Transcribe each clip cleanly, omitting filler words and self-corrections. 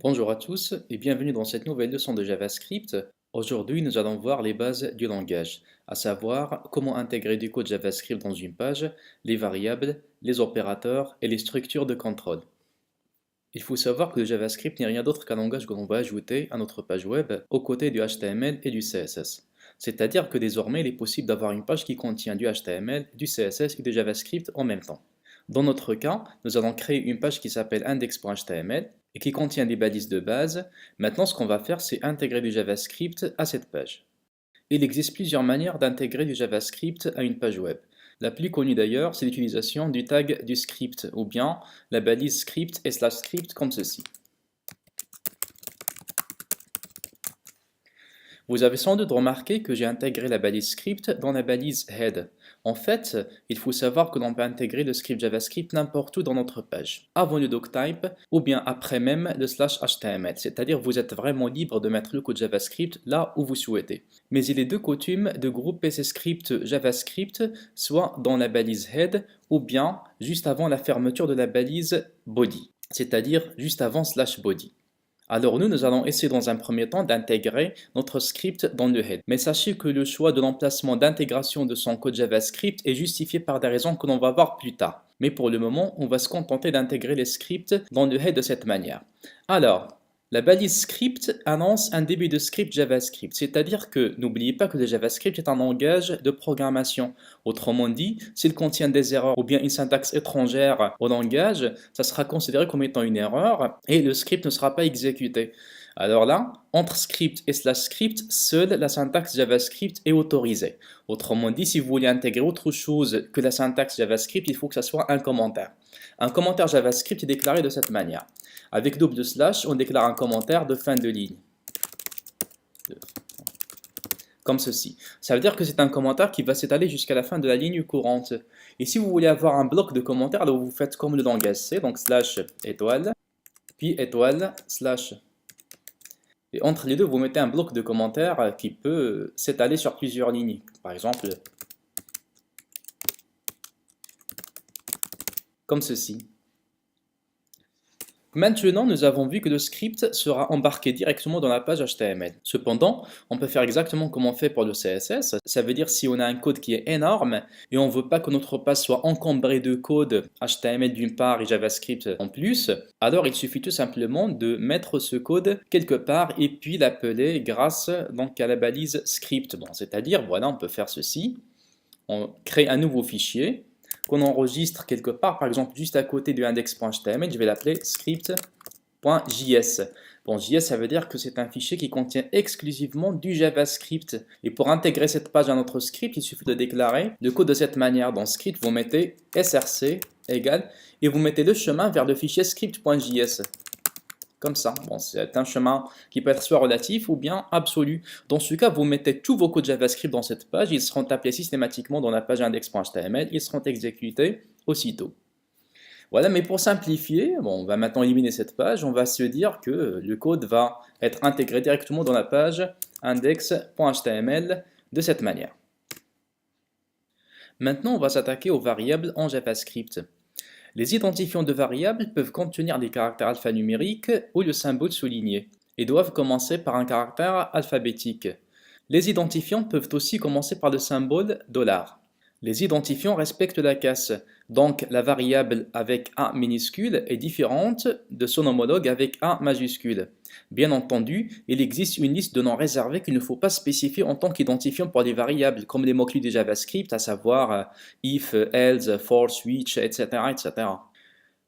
Bonjour à tous et bienvenue dans cette nouvelle leçon de JavaScript. Aujourd'hui, nous allons voir les bases du langage, à savoir comment intégrer du code JavaScript dans une page, les variables, les opérateurs et les structures de contrôle. Il faut savoir que le JavaScript n'est rien d'autre qu'un langage que l'on va ajouter à notre page web aux côtés du HTML et du CSS. C'est-à-dire que désormais, il est possible d'avoir une page qui contient du HTML, du CSS et du JavaScript en même temps. Dans notre cas, nous allons créer une page qui s'appelle index.html et qui contient des balises de base. Maintenant, ce qu'on va faire, c'est intégrer du JavaScript à cette page. Il existe plusieurs manières d'intégrer du JavaScript à une page web. La plus connue d'ailleurs, c'est l'utilisation du tag du script ou bien la balise script et slash script comme ceci. Vous avez sans doute remarqué que j'ai intégré la balise script dans la balise head. En fait, il faut savoir que l'on peut intégrer le script JavaScript n'importe où dans notre page, avant le doctype ou bien après même le /html, c'est-à-dire vous êtes vraiment libre de mettre le code JavaScript là où vous souhaitez. Mais il est de coutume de grouper ces scripts JavaScript soit dans la balise head ou bien juste avant la fermeture de la balise body, c'est-à-dire juste avant /body. Alors nous allons essayer dans un premier temps d'intégrer notre script dans le head. Mais sachez que le choix de l'emplacement d'intégration de son code JavaScript est justifié par des raisons que l'on va voir plus tard. Mais pour le moment, on va se contenter d'intégrer les scripts dans le head de cette manière. Alors, la balise script annonce un début de script JavaScript, c'est-à-dire que n'oubliez pas que le JavaScript est un langage de programmation. Autrement dit, s'il contient des erreurs ou bien une syntaxe étrangère au langage, ça sera considéré comme étant une erreur et le script ne sera pas exécuté. Alors là, entre script et /script, seule la syntaxe JavaScript est autorisée. Autrement dit, si vous voulez intégrer autre chose que la syntaxe JavaScript, il faut que ça soit un commentaire. Un commentaire JavaScript est déclaré de cette manière. Avec double slash, on déclare un commentaire de fin de ligne. Comme ceci. Ça veut dire que c'est un commentaire qui va s'étaler jusqu'à la fin de la ligne courante. Et si vous voulez avoir un bloc de commentaires, alors vous faites comme le langage C, donc slash étoile, puis étoile, slash. Et entre les deux, vous mettez un bloc de commentaires qui peut s'étaler sur plusieurs lignes. Par exemple, comme ceci. Maintenant, nous avons vu que le script sera embarqué directement dans la page HTML. Cependant, on peut faire exactement comme on fait pour le CSS. Ça veut dire si on a un code qui est énorme et on ne veut pas que notre page soit encombrée de code HTML d'une part et JavaScript en plus, alors il suffit tout simplement de mettre ce code quelque part et puis l'appeler grâce donc à la balise script. Bon, c'est-à-dire, voilà, on peut faire ceci. On crée un nouveau fichier qu'on enregistre quelque part, par exemple juste à côté du index.html, je vais l'appeler script.js. Bon, JS, ça veut dire que c'est un fichier qui contient exclusivement du JavaScript. Et pour intégrer cette page à notre script, il suffit de déclarer le code de cette manière. Dans script, vous mettez src égale et vous mettez le chemin vers le fichier script.js. Comme ça. Bon, c'est un chemin qui peut être soit relatif ou bien absolu. Dans ce cas, vous mettez tous vos codes JavaScript dans cette page, ils seront appelés systématiquement dans la page index.html, ils seront exécutés aussitôt. Voilà, mais pour simplifier, bon, on va maintenant éliminer cette page, on va se dire que le code va être intégré directement dans la page index.html de cette manière. Maintenant, on va s'attaquer aux variables en JavaScript. Les identifiants de variables peuvent contenir des caractères alphanumériques ou le symbole souligné et doivent commencer par un caractère alphabétique. Les identifiants peuvent aussi commencer par le symbole $. Les identifiants respectent la casse, donc la variable avec A minuscule est différente de son homologue avec A majuscule. Bien entendu, il existe une liste de noms réservés qu'il ne faut pas spécifier en tant qu'identifiant pour des variables, comme les mots-clés de JavaScript, à savoir if, else, for, switch, etc., etc.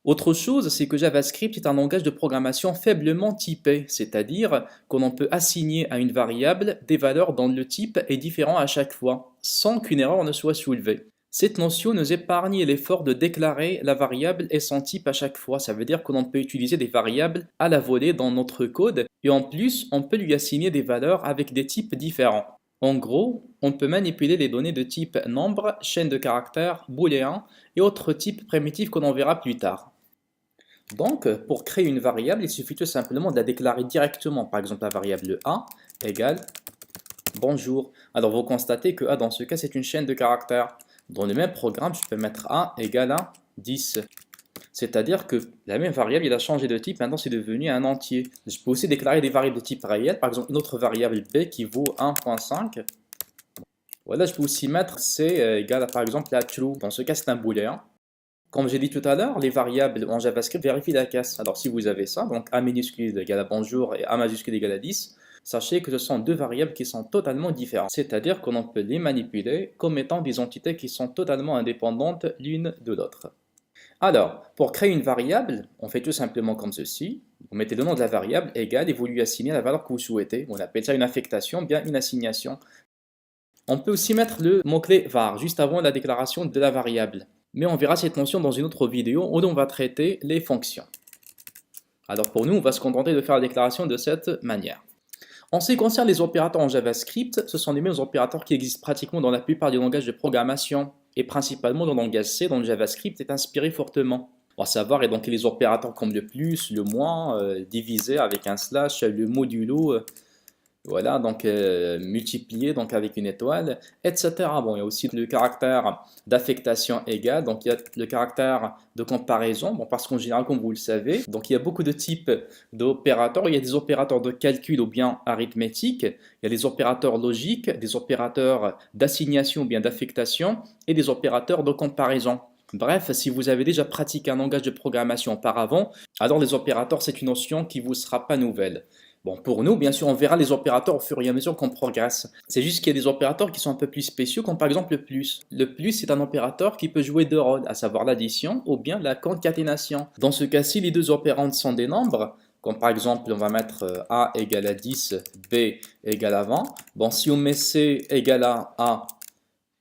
Autre chose, c'est que JavaScript est un langage de programmation faiblement typé, c'est-à-dire qu'on peut assigner à une variable des valeurs dont le type est différent à chaque fois, sans qu'une erreur ne soit soulevée. Cette notion nous épargne l'effort de déclarer la variable et son type à chaque fois, ça veut dire que l'on peut utiliser des variables à la volée dans notre code, et en plus, on peut lui assigner des valeurs avec des types différents. En gros, on peut manipuler les données de type nombre, chaîne de caractères, booléen et autres types primitifs que l'on verra plus tard. Donc, pour créer une variable, il suffit tout simplement de la déclarer directement. Par exemple, la variable A égale bonjour. Alors, vous constatez que A, dans ce cas, c'est une chaîne de caractères. Dans le même programme, je peux mettre A égale à 10. C'est-à-dire que la même variable, il a changé de type, maintenant c'est devenu un entier. Je peux aussi déclarer des variables de type réel, par exemple une autre variable b qui vaut 1.5. Voilà, je peux aussi mettre c égale à par exemple à true. Dans ce cas, c'est un booléen. Comme j'ai dit tout à l'heure, les variables en JavaScript vérifient la casse. Alors si vous avez ça, donc A minuscule égale à bonjour et A majuscule égale à 10, sachez que ce sont deux variables qui sont totalement différentes. C'est-à-dire qu'on peut les manipuler comme étant des entités qui sont totalement indépendantes l'une de l'autre. Alors, pour créer une variable, on fait tout simplement comme ceci. Vous mettez le nom de la variable égale et vous lui assignez la valeur que vous souhaitez. On appelle ça une affectation, bien une assignation. On peut aussi mettre le mot-clé var juste avant la déclaration de la variable. Mais on verra cette notion dans une autre vidéo où on va traiter les fonctions. Alors pour nous, on va se contenter de faire la déclaration de cette manière. En ce qui concerne les opérateurs en JavaScript, ce sont les mêmes opérateurs qui existent pratiquement dans la plupart des langages de programmation, et principalement dans le langage C, dont le JavaScript est inspiré fortement. On va savoir, et donc les opérateurs comme le plus, le moins, divisé avec un slash, le modulo, voilà, donc multiplié donc avec une étoile, etc. Bon, il y a aussi le caractère d'affectation égale, donc il y a le caractère de comparaison, bon, parce qu'en général, comme vous le savez, donc il y a beaucoup de types d'opérateurs. Il y a des opérateurs de calcul ou bien arithmétique, il y a des opérateurs logiques, des opérateurs d'assignation ou bien d'affectation, et des opérateurs de comparaison. Bref, si vous avez déjà pratiqué un langage de programmation auparavant, alors les opérateurs, c'est une notion qui ne vous sera pas nouvelle. Bon, pour nous, bien sûr, on verra les opérateurs au fur et à mesure qu'on progresse. C'est juste qu'il y a des opérateurs qui sont un peu plus spéciaux, comme par exemple le plus. Le plus, c'est un opérateur qui peut jouer deux rôles, à savoir l'addition ou bien la concaténation. Dans ce cas-ci, les deux opérandes sont des nombres, comme par exemple, on va mettre A égale à 10, B égale à 20. Bon, si on met C égale à A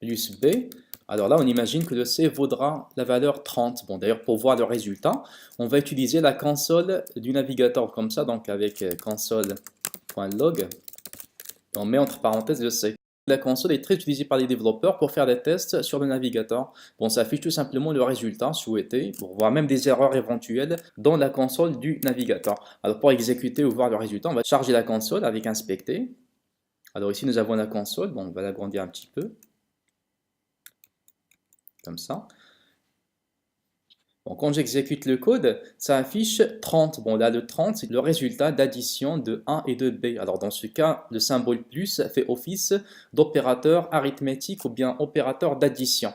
plus B, alors là, on imagine que le C vaudra la valeur 30. Bon, d'ailleurs, pour voir le résultat, on va utiliser la console du navigateur comme ça, donc avec console.log. On met entre parenthèses le C. La console est très utilisée par les développeurs pour faire des tests sur le navigateur. Bon, ça affiche tout simplement le résultat souhaité, pour voir même des erreurs éventuelles dans la console du navigateur. Alors, pour exécuter ou voir le résultat, on va charger la console avec inspecter. Alors ici, nous avons la console. Bon, on va l'agrandir un petit peu. Comme ça. Bon, quand j'exécute le code, ça affiche 30. Bon, là, le 30, c'est le résultat d'addition de 1 et de B. Alors, dans ce cas, le symbole plus fait office d'opérateur arithmétique ou bien opérateur d'addition.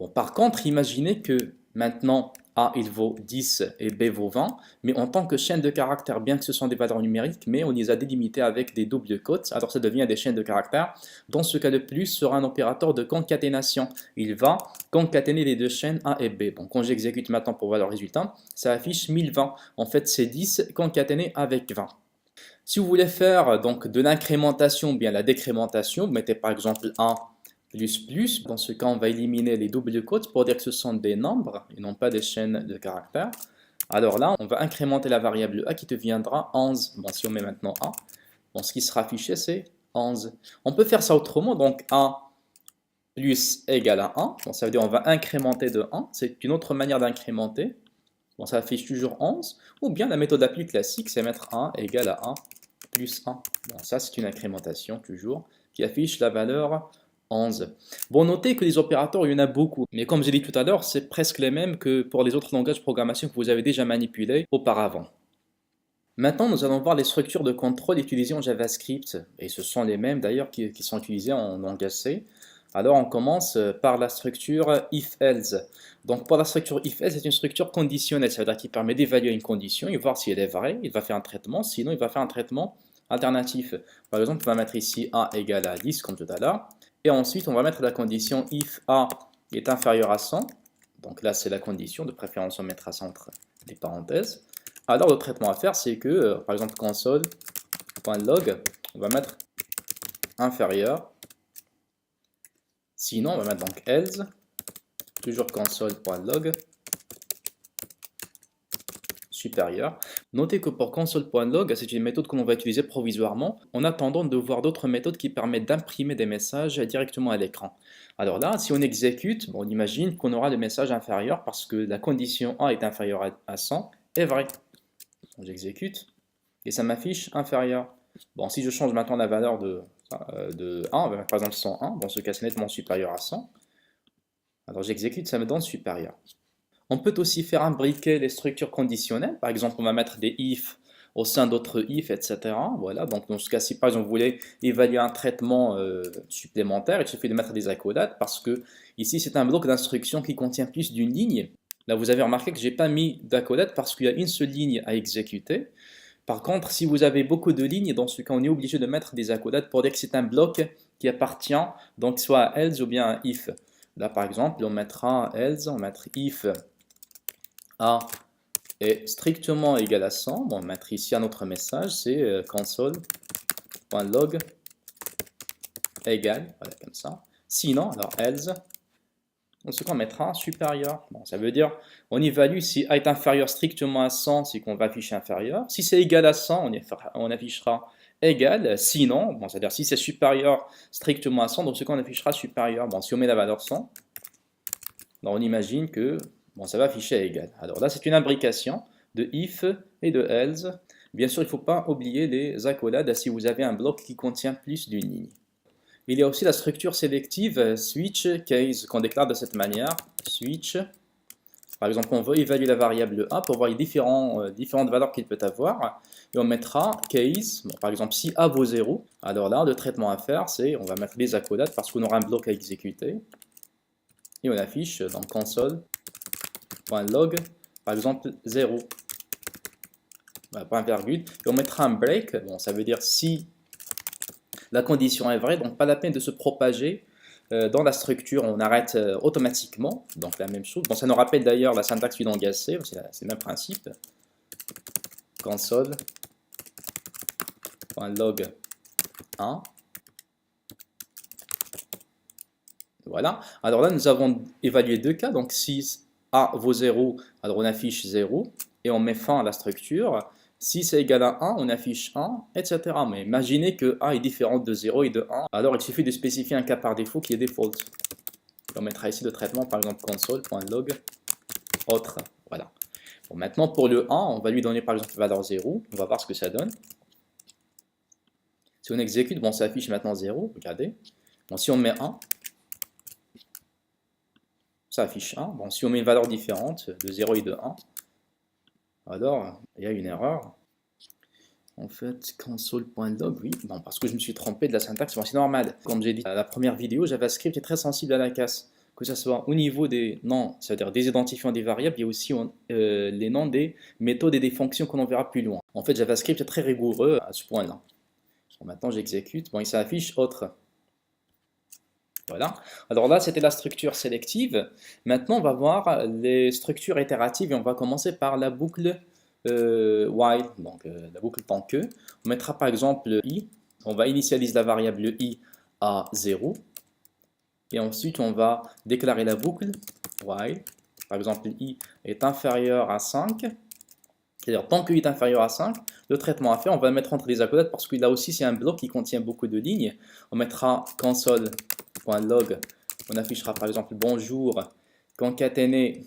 Bon, par contre, imaginez que maintenant, A, il vaut 10 et B vaut 20, mais en tant que chaîne de caractères, bien que ce sont des valeurs numériques, mais on les a délimitées avec des doubles quotes, alors ça devient des chaînes de caractères. Dans ce cas, le plus sera un opérateur de concaténation. Il va concaténer les deux chaînes A et B. Bon, quand j'exécute maintenant pour voir le résultat, ça affiche 1020. En fait, c'est 10 concaténé avec 20. Si vous voulez faire donc de l'incrémentation ou bien la décrémentation, vous mettez par exemple 1 plus. Dans ce cas, on va éliminer les doubles quotes pour dire que ce sont des nombres et non pas des chaînes de caractères. Alors là, on va incrémenter la variable A qui deviendra 11. Bon, si on met maintenant A, bon, ce qui sera affiché, c'est 11. On peut faire ça autrement, donc A plus égale à 1. Bon, ça veut dire on va incrémenter de 1. C'est une autre manière d'incrémenter. Bon, ça affiche toujours 11. Ou bien la méthode la plus classique, c'est mettre 1 égale à 1 plus 1. Bon, ça, c'est une incrémentation toujours qui affiche la valeur 11. Bon, notez que les opérateurs, il y en a beaucoup. Mais comme j'ai dit tout à l'heure, c'est presque les mêmes que pour les autres langages de programmation que vous avez déjà manipulés auparavant. Maintenant, nous allons voir les structures de contrôle utilisées en JavaScript. Et ce sont les mêmes d'ailleurs qui sont utilisées en langage C. Alors, on commence par la structure if-else. Donc, pour la structure if-else, c'est une structure conditionnelle. Ça veut dire qu'il permet d'évaluer une condition et voir si elle est vraie. Il va faire un traitement. Sinon, il va faire un traitement alternatif. Par exemple, on va mettre ici A égale à 10, comme tout à l'heure. Et ensuite, on va mettre la condition if A est inférieur à 100. Donc là, c'est la condition. De préférence, on mettra ça entre des parenthèses. Alors, le traitement à faire, c'est que, par exemple, console.log, on va mettre inférieur. Sinon, on va mettre donc else, toujours console.log, supérieur. Notez que pour console.log, c'est une méthode que l'on va utiliser provisoirement, en attendant de voir d'autres méthodes qui permettent d'imprimer des messages directement à l'écran. Alors là, si on exécute, bon, on imagine qu'on aura le message inférieur parce que la condition A est inférieure à 100 est vraie. J'exécute et ça m'affiche inférieur. Bon, si je change maintenant la valeur de 1, on va mettre par exemple 101, dans ce cas c'est nettement supérieur à 100. Alors j'exécute, ça me donne supérieur. On peut aussi faire imbriquer les structures conditionnelles. Par exemple, on va mettre des if au sein d'autres if, etc. Voilà, donc dans ce cas, si par exemple vous voulez évaluer un traitement supplémentaire, il suffit de mettre des accolades parce que ici c'est un bloc d'instruction qui contient plus d'une ligne. Là, vous avez remarqué que je n'ai pas mis d'accolade parce qu'il y a une seule ligne à exécuter. Par contre, si vous avez beaucoup de lignes, dans ce cas, on est obligé de mettre des accolades pour dire que c'est un bloc qui appartient donc soit à else ou bien à if. Là, par exemple, on mettra else, on mettra if a est strictement égal à 100. Bon, on va mettre ici un autre message, c'est console.log égal, voilà comme ça. Sinon, alors else, on se mettra supérieur. Bon, ça veut dire, on évalue si A est inférieur strictement à 100, c'est qu'on va afficher inférieur. Si c'est égal à 100, on affichera égal. Sinon, bon, c'est-à-dire si c'est supérieur strictement à 100, donc ce qu'on affichera supérieur. Bon, si on met la valeur 100, on imagine que bon, ça va afficher égal. Alors là, c'est une imbrication de if et de else. Bien sûr, il ne faut pas oublier les accolades si vous avez un bloc qui contient plus d'une ligne. Il y a aussi la structure sélective switch case qu'on déclare de cette manière. Switch. Par exemple, on veut évaluer la variable a pour voir les différentes valeurs qu'il peut avoir. Et on mettra case. Bon, par exemple, si a vaut 0, alors là, le traitement à faire, c'est on va mettre les accolades parce qu'on aura un bloc à exécuter. Et on affiche dans console.log, par exemple, 0. Voilà, point virgule. Et on mettra un break. Bon, ça veut dire si la condition est vraie, donc pas la peine de se propager dans la structure, on arrête automatiquement, donc la même chose. Bon, ça nous rappelle d'ailleurs la syntaxe du langage C, c'est le même principe. Console.log 1. Voilà. Alors là, nous avons évalué deux cas, donc si A vaut 0, alors on affiche 0, et on met fin à la structure. Si c'est égal à 1, on affiche 1, etc. Mais imaginez que A est différent de 0 et de 1. Alors il suffit de spécifier un cas par défaut qui est default. Et on mettra ici le traitement, par exemple console.log autre. Voilà. Bon, maintenant pour le 1, on va lui donner par exemple la valeur 0. On va voir ce que ça donne. Si on exécute, bon, ça affiche maintenant 0. Regardez. Bon, si on met 1, ça affiche 1. Bon, si on met une valeur différente de 0 et de 1, alors il y a une erreur. En fait, console.log, oui, non, parce que je me suis trompé de la syntaxe, c'est normal. Comme j'ai dit à la première vidéo, JavaScript est très sensible à la casse. Que ce soit au niveau des noms, c'est-à-dire des identifiants des variables, il y a aussi les noms des méthodes et des fonctions qu'on en verra plus loin. En fait, JavaScript est très rigoureux à ce point-là. Bon, maintenant, j'exécute. Bon, il s'affiche autre. Voilà. Alors là, c'était la structure sélective. Maintenant, on va voir les structures itératives et on va commencer par la boucle while, donc la boucle tant que. On mettra par exemple i. On va initialiser la variable i à 0. Et ensuite, on va déclarer la boucle while. Par exemple, i est inférieur à 5. C'est-à-dire, tant que i est inférieur à 5, le traitement à faire, on va le mettre entre les accolades parce que là aussi, c'est un bloc qui contient beaucoup de lignes. On mettra console.log, on affichera par exemple bonjour concaténé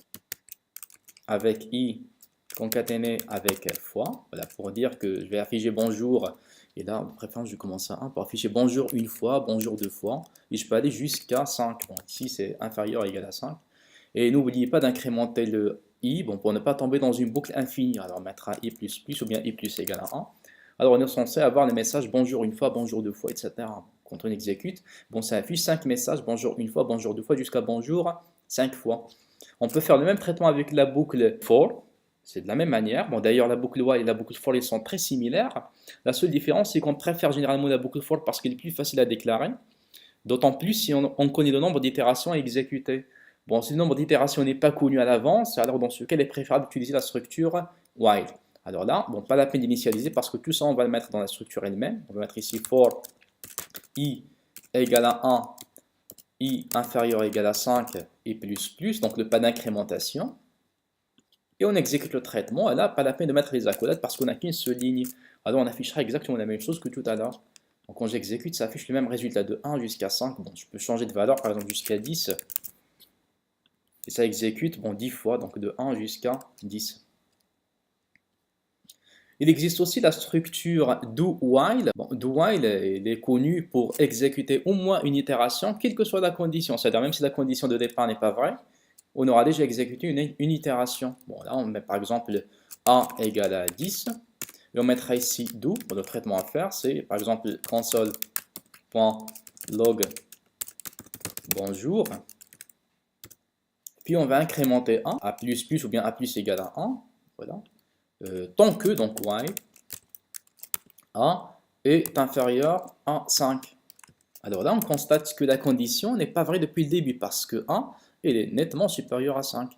avec i, concaténé avec fois. Voilà, pour dire que je vais afficher bonjour. Et là, de préférence, je commence à 1 pour afficher bonjour une fois, bonjour deux fois. Et je peux aller jusqu'à 5. Bon, ici, c'est inférieur ou égal à 5. Et n'oubliez pas d'incrémenter le i, bon, pour ne pas tomber dans une boucle infinie. Alors on mettra i++ ou bien i plus égale à 1. Alors on est censé avoir le message bonjour une fois, bonjour deux fois, etc. Quand on exécute, bon, ça affiche 5 messages, bonjour une fois, bonjour deux fois, jusqu'à bonjour 5 fois. On peut faire le même traitement avec la boucle for. C'est de la même manière. Bon, d'ailleurs, la boucle while et la boucle for, ils sont très similaires. La seule différence, c'est qu'on préfère généralement la boucle for parce qu'elle est plus facile à déclarer. D'autant plus si on connaît le nombre d'itérations à exécuter. Bon, si le nombre d'itérations n'est pas connu à l'avance, alors dans ce cas, il est préférable d'utiliser la structure while. Alors là, bon, pas la peine d'initialiser parce que tout ça, on va le mettre dans la structure elle-même. On va mettre ici for i égale à 1, i inférieur ou égal à 5 et plus, donc le pas d'incrémentation. Et on exécute le traitement, et là, pas la peine de mettre les accolades parce qu'on n'a qu'une seule ligne. Alors on affichera exactement la même chose que tout à l'heure. Donc quand j'exécute, ça affiche le même résultat de 1 jusqu'à 5. Bon, je peux changer de valeur, par exemple jusqu'à 10. Et ça exécute bon, 10 fois, donc de 1 jusqu'à 10. Il existe aussi la structure do-while. Bon, do-while est connu pour exécuter au moins une itération, quelle que soit la condition. C'est-à-dire même si la condition de départ n'est pas vraie, on aura déjà exécuté une itération. Bon, là, on met par exemple a égale à 10. Et on mettra ici do. Bon, le traitement à faire, c'est par exemple console.log bonjour. Puis on va incrémenter 1 à plus plus ou bien a plus égale à 1. Voilà. Tant que, donc while a est inférieur à 5. Alors là, on constate que la condition n'est pas vraie depuis le début parce que 1 est nettement supérieur à 5.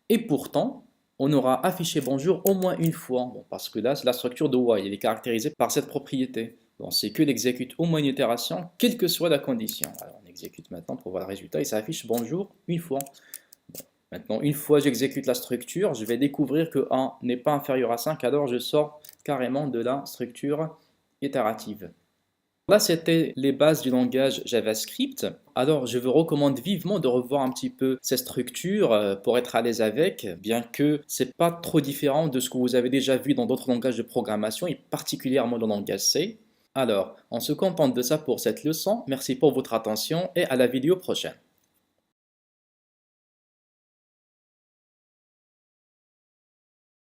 Et pourtant, on aura affiché bonjour au moins une fois, bon, parce que là, la structure de while elle est caractérisée par cette propriété. Bon, c'est qu'il exécute au moins une itération, quelle que soit la condition. Alors on exécute maintenant pour voir le résultat et ça affiche bonjour une fois. Bon, maintenant, une fois j'exécute la structure, je vais découvrir que 1 n'est pas inférieur à 5, alors je sors carrément de la structure itérative. Là, c'était les bases du langage JavaScript. Alors, je vous recommande vivement de revoir un petit peu ces structures pour être à l'aise avec, bien que c'est pas trop différent de ce que vous avez déjà vu dans d'autres langages de programmation, et particulièrement le langage C. Alors, on se contente de ça pour cette leçon. Merci pour votre attention et à la vidéo prochaine.